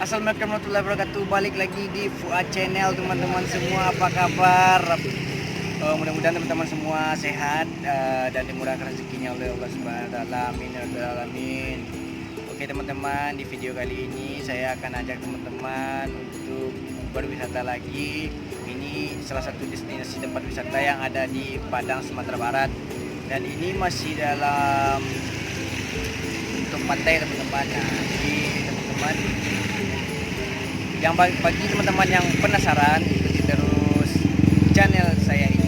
Assalamualaikum warahmatullahi wabarakatuh. Balik lagi di Fuad Channel teman-teman semua. Apa kabar? Mudah-mudahan teman-teman semua sehat dan dimurahkan rezekinya oleh Allah Subhanahu wa taala. Amin ya rabbal alamin. Oke teman-teman, di video kali ini saya akan ajak teman-teman untuk berwisata lagi. Ini salah satu destinasi tempat wisata yang ada di Padang, Sumatera Barat. Dan ini masih dalam untuk pantai teman-teman. Nah, jadi teman-teman yang bagi teman-teman yang penasaran, ikuti terus channel saya ini.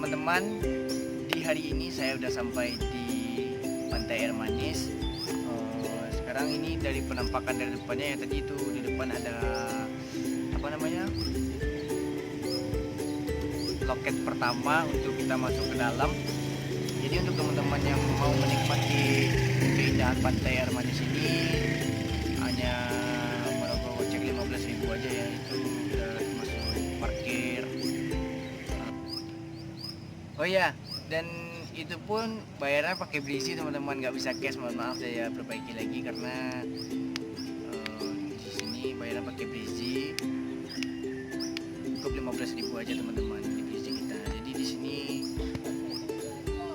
Teman-teman, di hari ini saya udah sampai di Pantai Air Manis. Sekarang ini dari penampakan dari depannya, ya tadi itu di depan ada apa namanya, loket pertama untuk kita masuk ke dalam. Jadi untuk teman-teman yang mau menikmati keindahan Pantai Air Manis ini hanya merogoh kocek 15.000 aja ya, itu udah masuk parkir. Oh ya, dan itu pun bayarnya pakai Brizi teman-teman, nggak bisa cash. Mohon maaf, saya perbaiki lagi karena di sini bayarnya pakai Brizi. Cukup 15.000 aja teman-teman di Brizi kita. Jadi di sini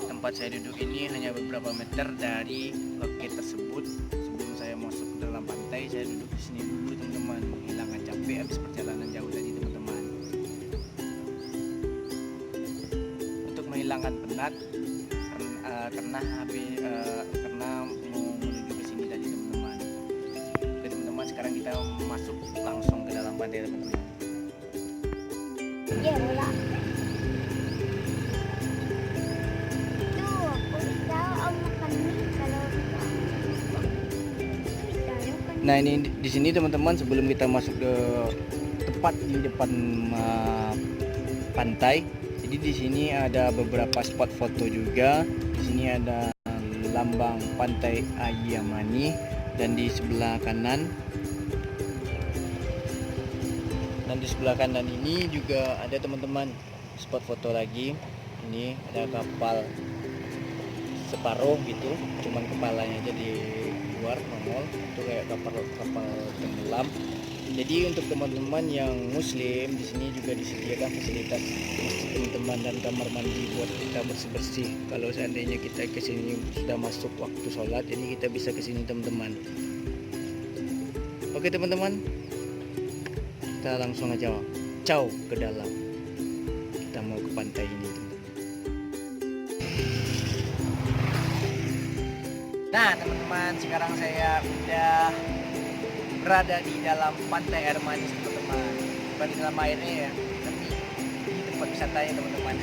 tempat saya duduk ini hanya beberapa meter dari loket tersebut. Sebelum saya masuk ke dalam pantai, saya duduk di sini dulu teman-teman, menghilangkan capek habis perjalanan jauh tadi teman-teman. Menghilangkan penat karena mau menuju ke sini tadi teman-teman. Oke teman-teman, sekarang kita masuk langsung ke dalam pantai teman-teman. Iya bola. Tuh, aku tahu om makan mie kalau Nah ini di sini teman-teman, sebelum kita masuk ke tepat di depan pantai. Jadi di sini ada beberapa spot foto juga. Di sini ada lambang Pantai Ayamani, dan di sebelah kanan ini juga ada teman-teman spot foto lagi. Ini ada kapal separuh gitu, cuman kepalanya aja di luar nongol, itu kayak kapal tenggelam. Jadi untuk teman-teman yang muslim, di sini juga disediakan fasilitas masjid teman-teman dan kamar mandi buat kita bersih-bersih. Kalau seandainya kita ke sini sudah masuk waktu sholat, jadi kita bisa ke sini teman-teman. Oke teman-teman, kita langsung aja caw ke dalam. Kita mau ke pantai ini teman-teman. Nah teman-teman, sekarang saya udah berada di dalam Pantai Air Manis teman-teman. Bukan di dalam airnya ya, tapi di tempat wisatanya teman-teman.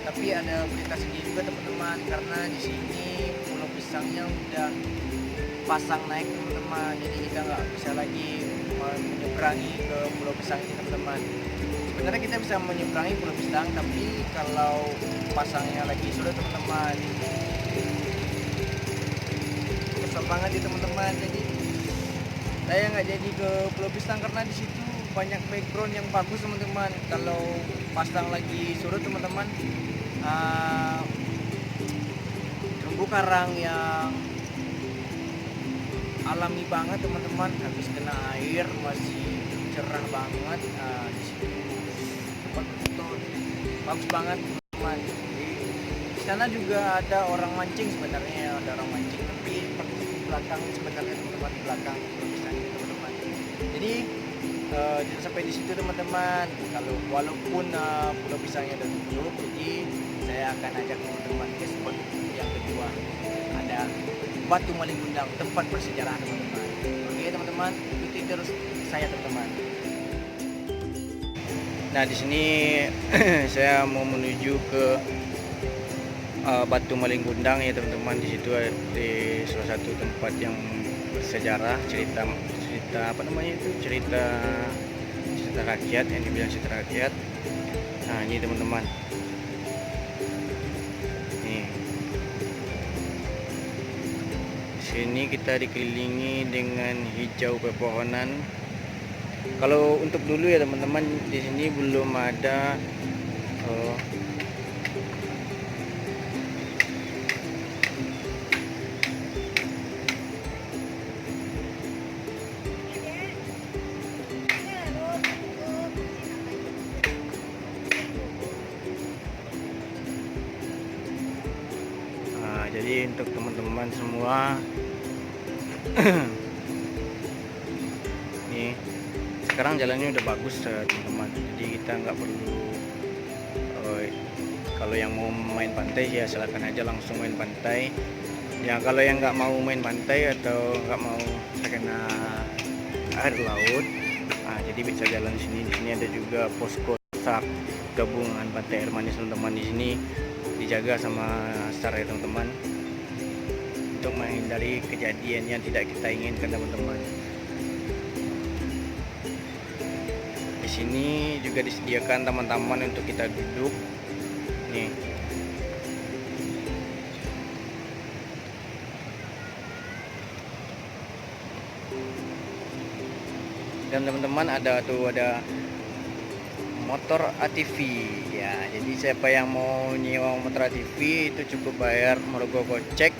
Tapi ada berita sedih juga teman-teman, karena di sini pulau pisangnya udah pasang naik teman-teman. Jadi kita nggak bisa lagi menyeberangi ke pulau pisang ini teman-teman. Sebenarnya kita bisa menyeberangi pulau pisang, tapi kalau pasangnya lagi sudah teman-teman. Kesel banget ya teman-teman. Jadi saya nggak jadi ke Pulau Pisang karena di situ banyak background yang bagus teman-teman. Kalau pasang lagi surut teman-teman, terumbu karang yang alami banget teman-teman, habis kena air masih cerah banget. Di situ tempat foto bagus banget teman. Di sana juga ada orang mancing sebenarnya, ada orang mancing tapi di belakang sebenarnya teman-teman, di belakang misalnya teman-teman. Jadi jangan sampai di situ teman-teman. Kalau walaupun Pulau Pisangnya udah tutup, jadi saya akan ajak teman-teman ke spot yang kedua. Ada Batu Malingundang, tempat bersejarah teman-teman. Oke teman-teman, ikuti terus saya teman-teman. Nah di sini saya mau menuju ke Batu Malingundang ya teman-teman. Di situ di salah satu tempat yang bersejarah, cerita apa namanya itu, cerita rakyat, yang dibilang cerita rakyat. Nah ini teman-teman, nih sini kita dikelilingi dengan hijau pepohonan. Kalau untuk dulu ya teman-teman, di sini belum ada jadi untuk teman-teman semua nih sekarang jalannya udah bagus teman-teman, jadi kita nggak perlu kalau yang mau main pantai ya silakan aja langsung main pantai ya. Kalau yang nggak mau main pantai atau nggak mau terkena air laut, jadi bisa jalan sini. Di sini ada juga posko sak gabungan Pantai Air Manis teman-teman. Di sini dijaga sama SAR ya teman-teman, untuk menghindari kejadian yang tidak kita inginkan teman-teman. Di sini juga disediakan taman-taman untuk kita duduk nih. Dan teman-teman ada motor ATV ya. Jadi siapa yang mau nyewa motor ATV itu cukup bayar merogoh kocek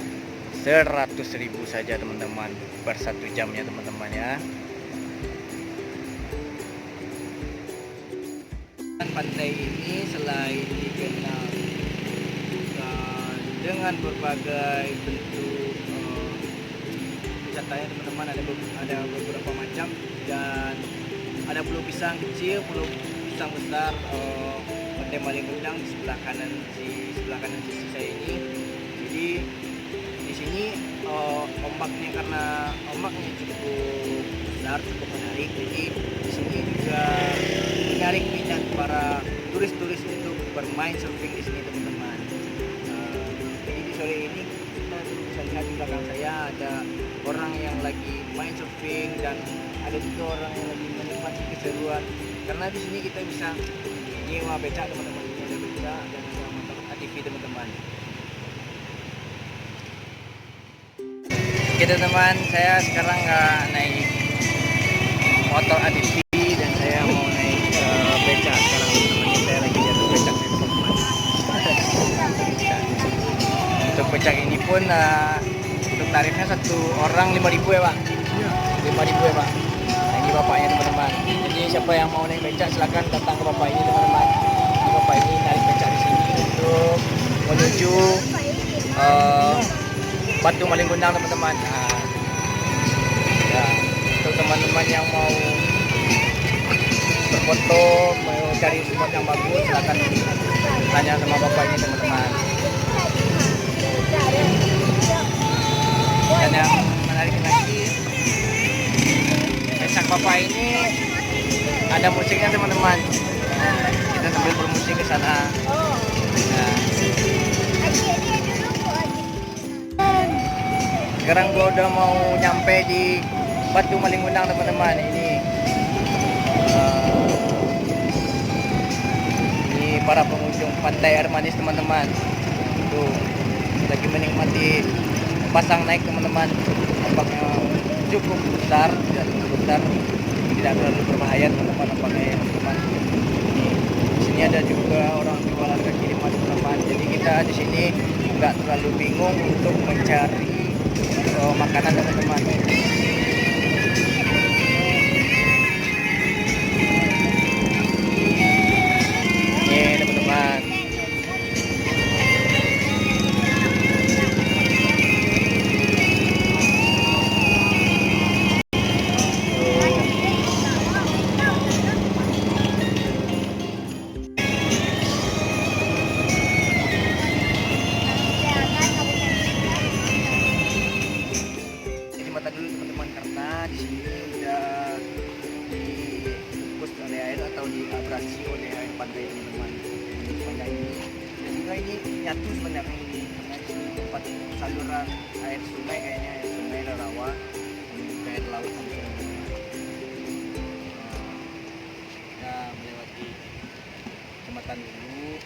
100.000 saja teman-teman per 1 jamnya teman-teman ya. Pantai ini selain dikenal dengan berbagai bentuk wisatanya teman-teman, ada beberapa macam, dan ada pulau pisang kecil, pulau pisang besar, Pantai Malingundang di sebelah kanan sisi saya ini. Jadi di sini ombaknya, karena ombaknya cukup besar, cukup menarik, jadi di sini juga menarik minat para turis-turis untuk bermain surfing di sini teman-teman. Jadi di sore ini kita bisa lihat di belakang saya ada orang yang lagi main surfing, dan ada juga orang yang lagi menikmati keseruan, karena di sini kita bisa nyewa becak teman-teman. Ada becak dan ada motor ATV teman-teman. Oke teman-teman, saya sekarang nggak naik motor ATV dan saya mau naik becak sekarang teman-teman. Saya lagi jatuh becak teman-teman. Untuk becak ini pun untuk tarifnya satu orang 5.000 ya Pak? Iya. 5.000 ya Pak? Nah, ini bapaknya teman-teman. Jadi siapa yang mau naik becak silakan datang ke bapak ini teman-teman. Ini bapak ini naik becak di sini untuk menuju Batu Malingundang teman-teman. Nah, ya, untuk teman-teman yang mau berfoto, mau cari spot yang bagus, silakan tanya sama bapak ini teman-teman. Dan yang menarik lagi, becak bapak ini ada musiknya teman-teman. Nah, kita sambil bermusik ke sana. Nah, sekarang gua udah mau nyampe di Batu Malingundang teman-teman. Ini para pengunjung Pantai Air Manis teman-teman. Tuh lagi menikmati pasang naik teman-teman. Nampaknya cukup besar, tidak terlalu berbahaya teman-teman. Nampaknya teman-teman. Di sini ada juga orang jualan kaki lima teman-teman. Jadi kita di sini nggak terlalu bingung untuk mencari makanan teman-teman. sini udah dikukus oleh air atau diabrasi oleh air pantai teman-teman. Sepanjang ini dan juga ini nyatu sebenarnya ini karena di sini tempat saluran air sungai kayaknya ya, sungai Rawa menuju ke air laut teman-teman. Kita melewati jembatan dulu.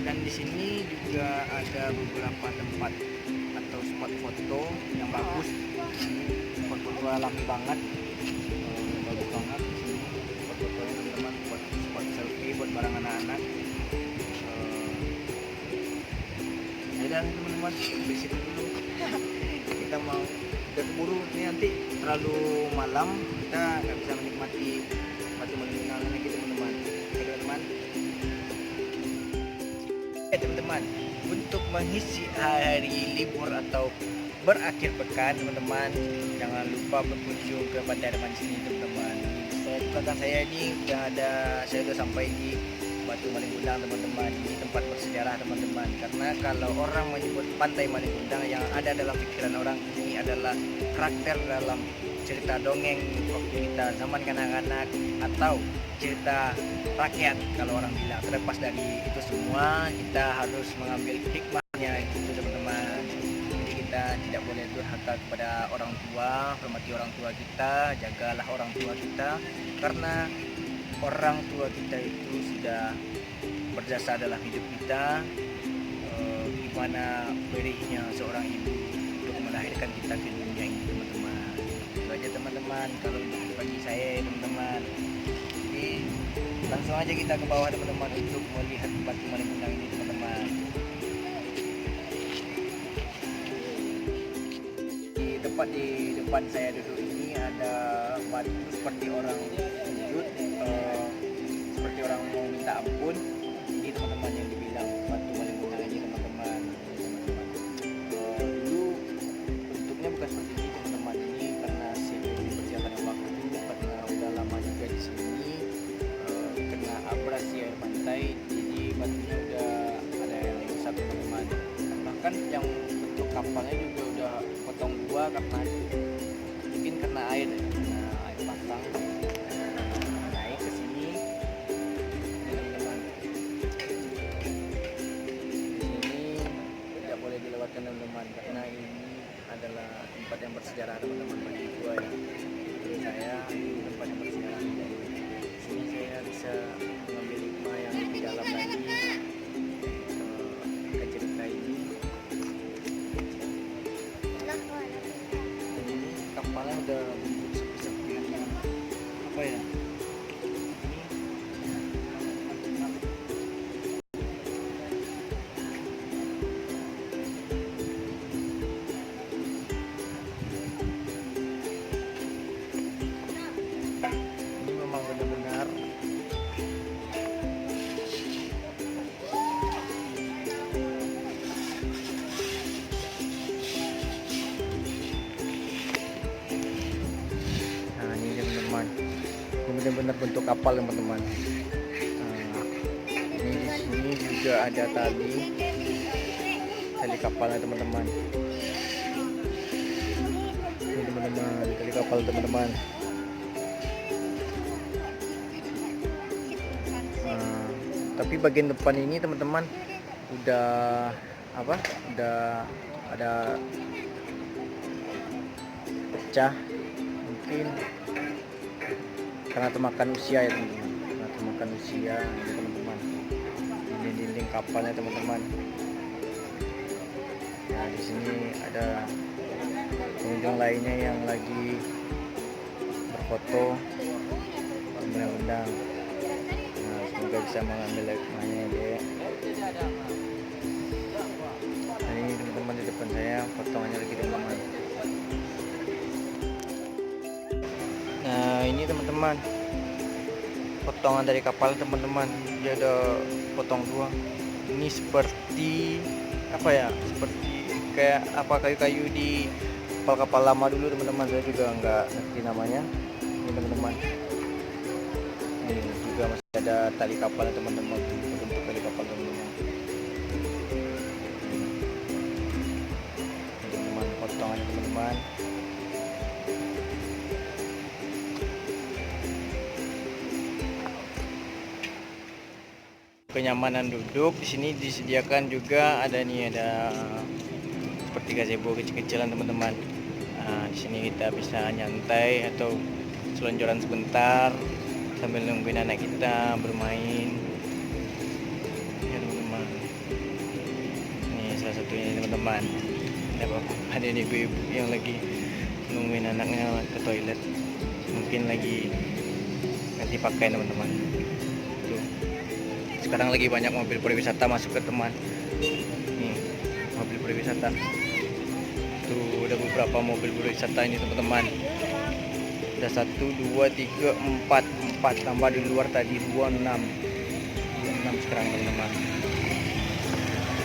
Dan di sini juga ada beberapa tempat atau spot foto yang bagus. Spot foto alami banget, bagus banget di sini. Spot fotonya teman-teman, spot selfie buat barang anak-anak. Ya dan teman-teman, di situ dulu. Kita mau udah keburu ini nanti terlalu malam, kita nggak bisa menikmati batu melintang lagi teman-teman. Oke teman-teman. Teman-teman, untuk mengisi hari libur atau berakhir pekan teman-teman, jangan lupa berkunjung ke Pantai Reman sini teman-teman. Saya di belakang saya ini saya sudah sampai di Batu Malingundang teman-teman. Ini tempat bersejarah teman-teman, karena kalau orang menyebut Pantai Malingundang, yang ada dalam pikiran orang ini adalah karakter dalam cerita dongeng waktu kita zaman kanak-kanak atau cerita rakyat kalau orang bilang. Terlepas dari itu semua, kita harus mengambil hikmahnya itu teman-teman. Jadi kita tidak boleh durhaka kepada orang tua, hormati orang tua kita, jagalah orang tua kita, karena orang tua kita itu sudah berjasa dalam hidup kita. Gimana perihnya seorang ibu untuk melahirkan kita ke dunia ini teman-teman. Itu aja teman-teman kalau untuk bagi saya teman-teman. Jadi langsung aja kita ke bawah teman-teman untuk melihat Batu Malingundang ini teman-teman. Tepat di depan saya duduk ini ada batu seperti orang sujud, seperti orang mau minta ampun. Ini teman-teman yang dibilang Batu Malingundang ini teman-teman. Dulu bentuknya bukan seperti ini teman-teman, ini karena seiring berjalannya waktu, karena udah lama juga di sini kena abrasi air pantai, jadi batunya udah ada yang rusak teman-teman. Bahkan yang bentuk kapalnya juga udah potong dua karena mungkin karena air pasang naik ke sini teman-teman. Di sini tidak boleh dilewatkan teman-teman, karena ini adalah tempat yang bersejarah teman-teman bagi gua ya. Bagi saya ini tempat yang bersejarah. Di sini saya bisa mengambil hikmah yang lebih dalam lagi ke cerita ini. Kapalnya udah bentuk seperti apa ya? Ini memang benar-benar benar-benar bentuk kapal teman-teman. Ini di sini juga ada tali kapalnya teman-teman. Ini teman-teman tali kapal teman-teman. Tapi bagian depan ini teman-teman udah udah ada pecah, mungkin karena termakan usia ya teman-teman, karena termakan usia ya, teman-teman. Ini dinding kapalnya teman-teman. Nah di sini ada pengunjung lainnya yang lagi berfoto Malingundang. Nah semoga bisa mengambil hikmahnya ya. Nah ini teman-teman di depan saya potongannya lagi teman-teman. Nah ini teman-teman potongan dari kapal teman-teman, dia ada potong dua. Ini seperti apa ya, seperti kayak apa kayu-kayu di kapal-kapal lama dulu teman-teman, saya juga nggak ngerti namanya. Ini teman-teman, ini juga masih ada tali kapalnya teman-teman, bentuk tali kapal teman-teman. Teman-teman potong teman-teman. Kenyamanan duduk di sini disediakan juga ada seperti gazebo kecil-kecilan teman-teman. Nah, di sini kita bisa nyantai atau selonjoran sebentar sambil nungguin anak kita bermain. Ya teman-teman. Ini salah satunya teman-teman. Ada nih ibu-ibu yang lagi nungguin anaknya ke toilet. Mungkin lagi ganti pakaian teman-teman. Sekarang lagi banyak mobil pariwisata masuk ke teman. Nih, mobil pariwisata. Tuh, ada beberapa mobil pariwisata ini teman-teman. Ada 1, 2, 3, 4 tambah di luar tadi 26 sekarang teman-teman.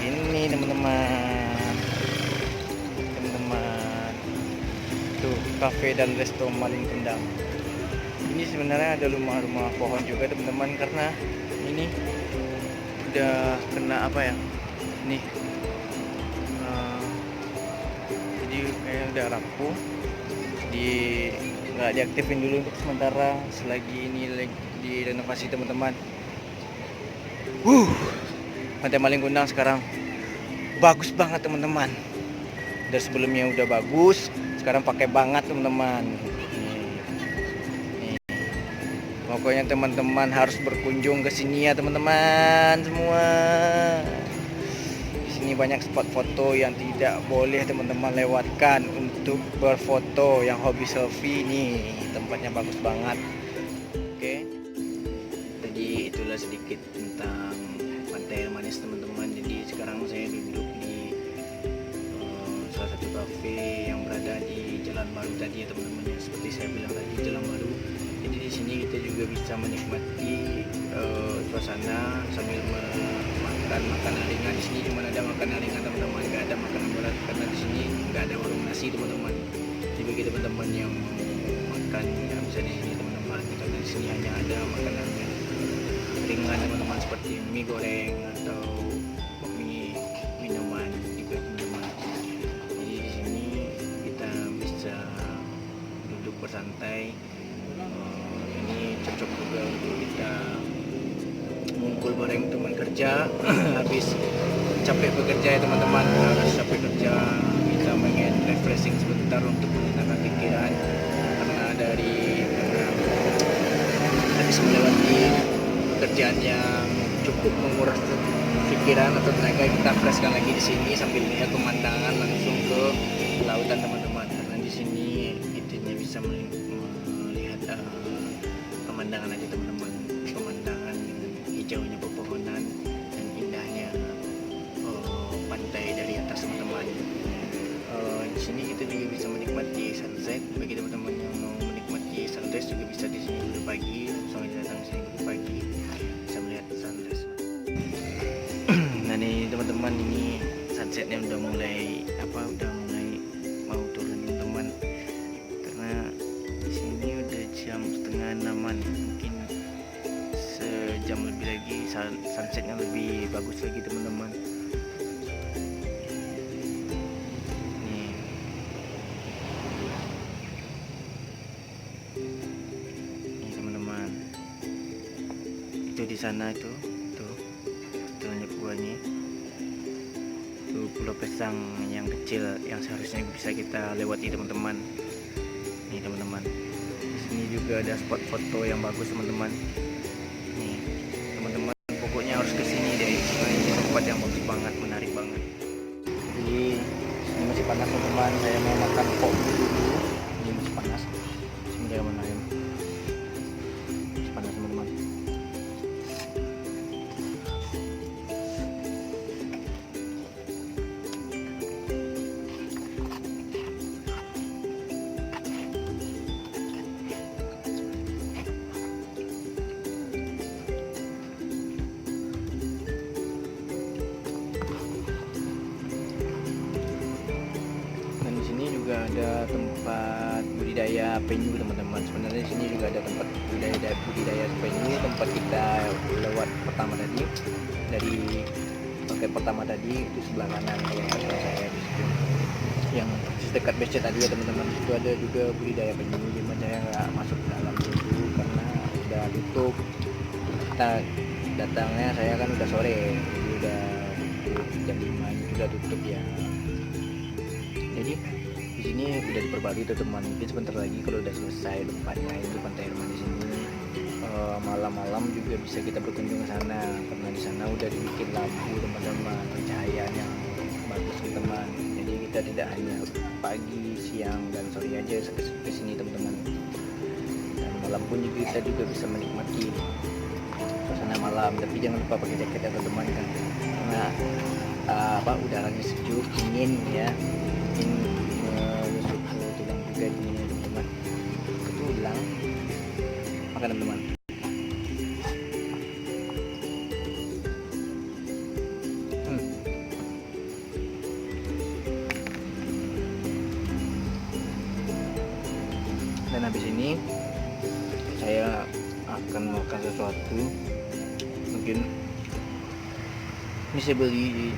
Ini teman-teman. Tuh, kafe dan resto Maling Kendang. Ini sebenarnya ada rumah-rumah pohon juga teman-teman, karena ini udah kena apa ya nih, jadi kayaknya udah rapuh, nggak diaktifin dulu untuk sementara selagi ini lagi direnovasi teman-teman. Pantai Maling Kundang sekarang bagus banget teman-teman. Dari sebelumnya udah bagus, sekarang pakai banget teman-teman. Pokoknya teman-teman harus berkunjung ke sini ya teman-teman semua. Di sini banyak spot foto yang tidak boleh teman-teman lewatkan untuk berfoto. Yang hobi selfie nih, tempatnya bagus banget. Oke. Jadi itulah sedikit tentang Pantai Air Manis teman-teman. Jadi sekarang saya duduk di salah satu kafe yang berada di Jalan Baru tadi ya teman-teman. Seperti saya bilang tadi, Jalan Baru. Jadi di sini kita juga bisa menikmati suasana sambil makan makanan ringan. Di sini cuma ada makanan ringan teman-teman, nggak ada makanan berat karena di sini nggak ada warung nasi teman-teman. Jadi bagi teman-teman yang makan yang bisa di sini teman-teman, karena di sini hanya ada makanan yang ringan teman-teman seperti mie goreng atau mie minuman juga teman-teman. Jadi di sini kita bisa duduk bersantai. Ini cocok juga untuk kita ngumpul bareng teman kerja habis capek bekerja ya teman-teman. Habis capek kerja kita pengen refreshing sebentar untuk menenangkan pikiran, karena habis melewati pekerjaan yang cukup menguras pikiran atau tenaga, kita freshkan lagi di sini sambil melihat pemandangan langsung ke lautan teman-teman. Karena di sini kita bisa melihat pemandangan aja teman-teman, pemandangan hijaunya pepohonan dan indahnya pantai dari atas teman-teman. Di sini kita juga bisa menikmati sunset. Bagi teman-teman yang mau menikmati sunrise juga bisa di sini dulu pagi, langsung aja datang sini dulu pagi, bisa melihat sunrise. Nah nih teman-teman, ini sunsetnya udah mulai mau turun teman-teman, karena di sini udah jam 5:30, mungkin sejam lebih lagi sunsetnya lebih bagus lagi teman-teman. Nih teman-teman, itu di sana tuh banyak buahnya. Tuh Pulau Pesang yang kecil yang seharusnya bisa kita lewati teman-teman. Nih teman-teman, di sini juga ada spot foto yang bagus teman-teman. Nih teman-teman, pokoknya harus ke sini deh. Ini tempat yang bagus banget, menarik banget. Jadi ini masih panas teman-teman, saya mau makan pok dulu. Ini masih panas. Bismillahirrahmanirrahim. Masih panas teman-teman. Ada tempat budidaya penyu teman-teman. Sebenarnya di sini juga ada tempat budidaya penyu, tempat kita lewat pertama tadi, dari pantai pertama tadi itu sebelah kanan kalau saya di situ. yang dekat base tadi ya teman-teman, itu ada juga budidaya penyu, cuma saya nggak masuk ke dalam dulu karena udah tutup. Kita datangnya saya kan udah sore, jadi udah tutup jam 5 itu udah tutup ya. Jadi di sini udah diperbarui teman, mungkin sebentar lagi kalau udah selesai tempatnya itu pantai Herman di sini. Malam-malam juga bisa kita berkunjung ke sana karena di sana udah dibikin lampu teman-teman, cahayanya bagus teman-teman. Jadi kita tidak hanya pagi, siang dan sore aja ke sini teman-teman. Dan malam pun juga kita juga bisa menikmati suasana malam, tapi jangan lupa pakai jaket ya teman-teman kan, karena udaranya sejuk, dingin ya, mungkin menusuk ke tulang juga dinginnya teman-teman, ke tulang. Maka teman-teman, dan habis ini saya akan makan sesuatu. Mungkin ini saya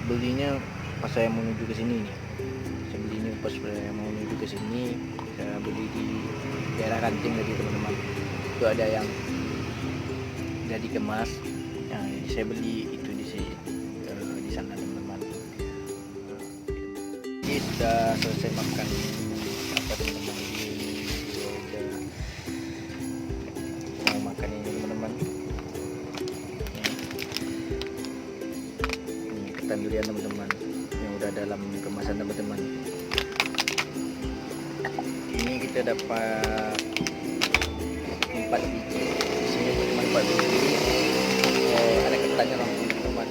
belinya pas saya mau menuju ke sini nih. Saya belinya pas saya mau menuju ke sini. Saya beli di daerah Ranting tadi teman-teman. Itu ada yang udah dikemas. Nah, saya beli itu di sana teman-teman. Ini sudah selesai makan apa teman-teman, udah mau makan ini teman-teman. Ini ketan durian teman-teman yang udah dalam kemasan teman-teman. Ini kita dapat 4 biji, isinya cuma 4 biji. Ada ketannya langsung teman-teman.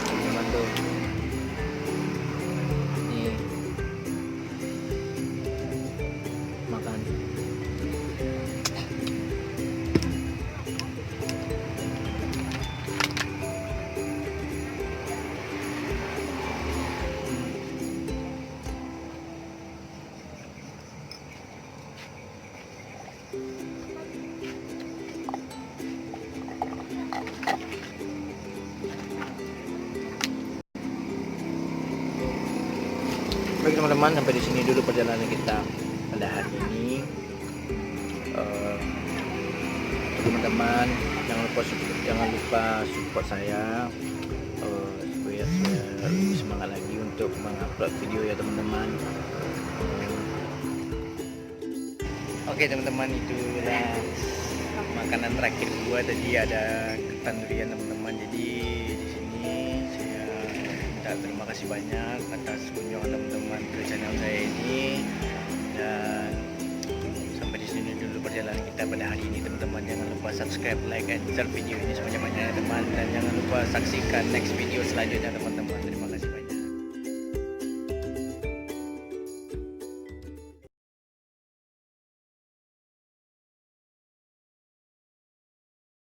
Teman tuh, ini makan. Baik teman-teman, sampai di sini dulu perjalanan kita pada hari ini. Teman-teman, jangan lupa support saya supaya saya lebih semangat lagi untuk mengupload video ya teman-teman. Oke teman-teman, itulah makanan terakhir gua tadi, ada ketan durian teman-teman. Jadi di sini saya minta terima kasih banyak atas kunjungan teman-teman ke channel saya ini, dan sampai di sini dulu perjalanan kita pada hari ini teman-teman. Jangan lupa subscribe, like, and share video ini sebanyak-banyaknya teman, dan jangan lupa saksikan next video selanjutnya teman-teman.